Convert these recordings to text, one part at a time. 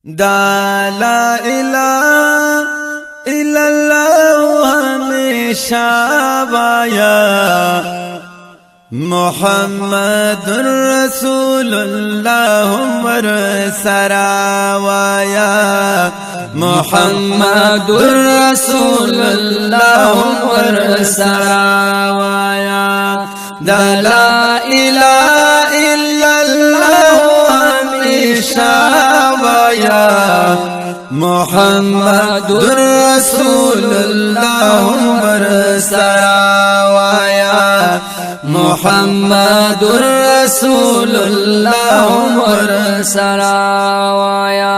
دا لا الہ الا اللہ ہمیشہ وایا محمد رسول اللہ عمر سرا وایا محمد رسول اللہ عمر سرا وایا دا لا الہ الا اللہ ہمیشہ وایا محمد رسول اللہ عمر سرا وایا محمد رسول اللہ عمر سرا وایا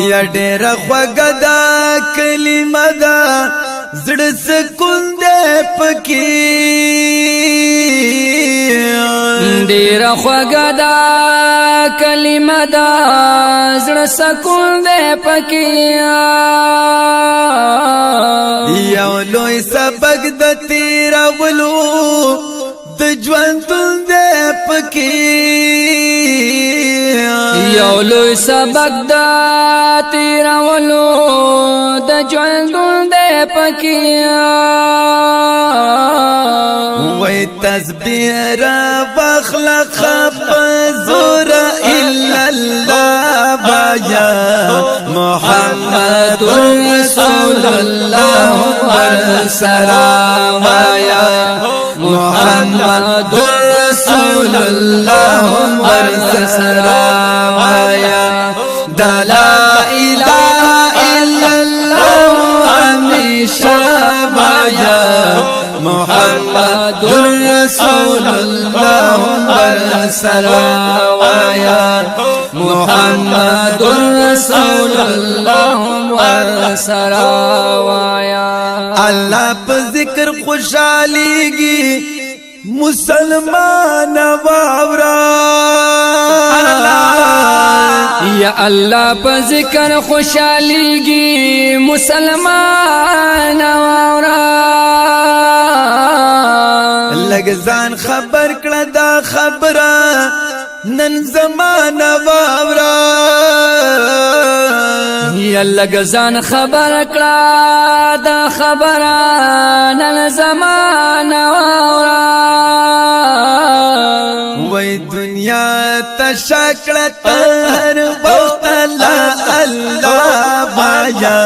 یا ډېر خوږه دا کلمه ده زړه سکون دی پکې ډېر خوږه دا کلمه ده زړه سکون دی پکې یو لوی سبق د تیرولو د ژوندون دی پکې یو لوی سبق د تیرولو د ژوندون دی پکې وای تسبیح واخلق بزور الا الله بایا محمد رسول اللہ عمر سرا وایا محمد رسول اللہ عمر سرا وایا دا لا الہ الا اللہ ہمیشہ وایا محمد رسول اللہ عمر سرا وایا محمد رسول اللہ عمر سرا وایا اللہ په ذکر خوشاليږي مسلمان واورا یا اللہ په ذکر خوشاليږي مسلمان واورا لږ ځان خبر کړه دا خبره نن زمانہ واورا یا لږ ځان خبر کړه دا خبره نن زمانہ واورا وای دنیا تشکړه تر وخت لا الله بایا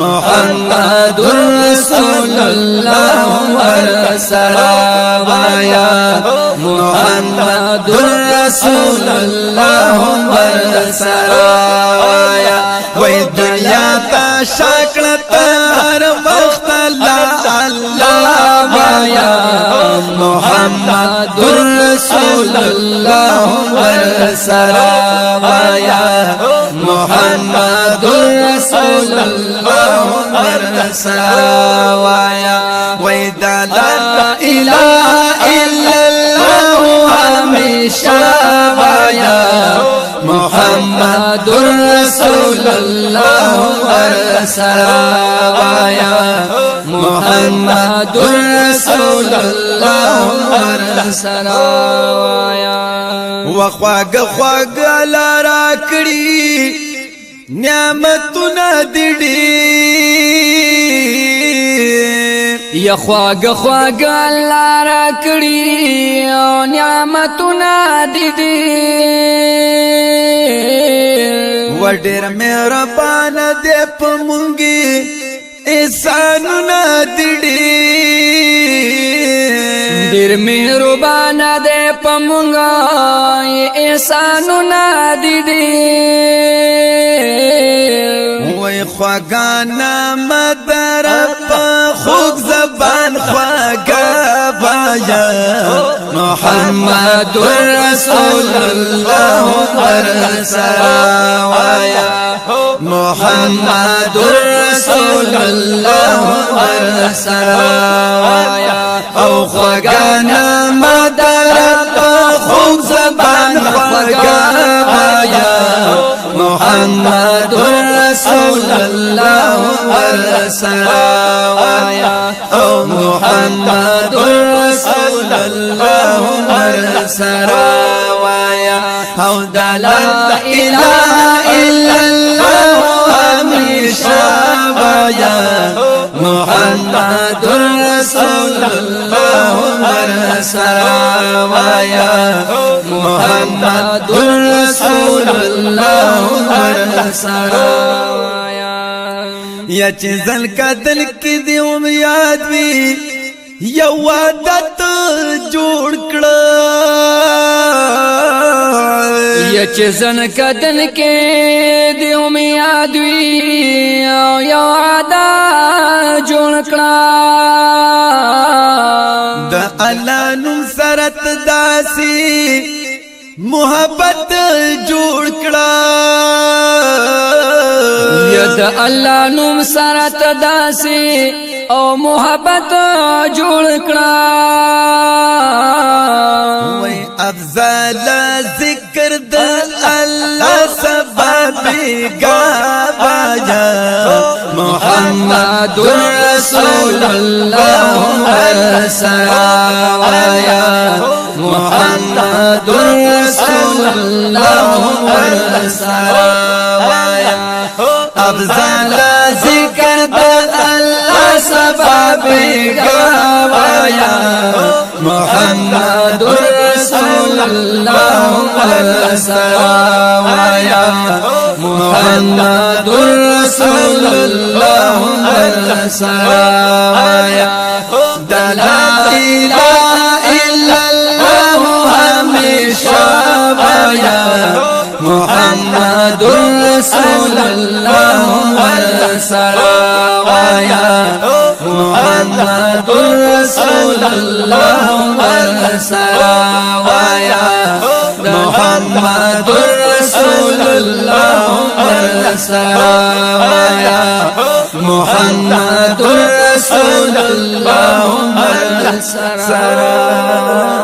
محمد رسول اللہ عمر سرا وایا محمد رسول اللہ عمر سرا وایا وای دنیا تشکړه تر وخت لا الله بایا محمد رسول اللہ عمر سرا وایا محمد رسول اللہ عمر سرا وایا وای دا لا الہ الا اللہ ہمیشہ وایا محمد رسول اللہ عمر سرا وایا محمد رسول اللہ عمر سرا وایا وخواګه خواګه لارا کړی نعمتونه دې یا خواږه خواږه لاره کړی او نعمتونه دې وډېر مهربان دې په مونږه احسانونه دې ډېر مهربان دې په مونږه احسانونه دې وای خواګانا مدر په خوږ زبان خواګا بایا محمد رسول اللہ عمر سرا وایا محمد رسول اللہ عمر سرا وایا او خواگانا مدر خوږ زبان خواگا بایا محمد رسول اللہ عمر سرا وایا او محمد رسول اللہ عمر سرا وایا او دا لا الہ الا اللہ سراوایا محمد رسول الله سراوایا یا چې ځل کتل کې دی یاد وی یو عادت جوړ کړه یا چې ځل کتل کې دی یاد وی یو عادت جوړ کړه د الله نوم سره داسي محبت جوړ کړه یا د الله نوم سره داسي او محبت جوړ کړه وای افضل ذکر د الله سبب گاوایا محمد رسول الله سراوایا محمد رسول الله سراوایا افضل ذکر د الله سبب گاوایا محمد رسول الله سراوایا محمد رسول الله سراوایا لا اله الا الله همیشه وایا محمد رسول الله سراوایا محمد رسول الله سراوایا محمد رسول الله سراوایا محمد رسول الله سراوایا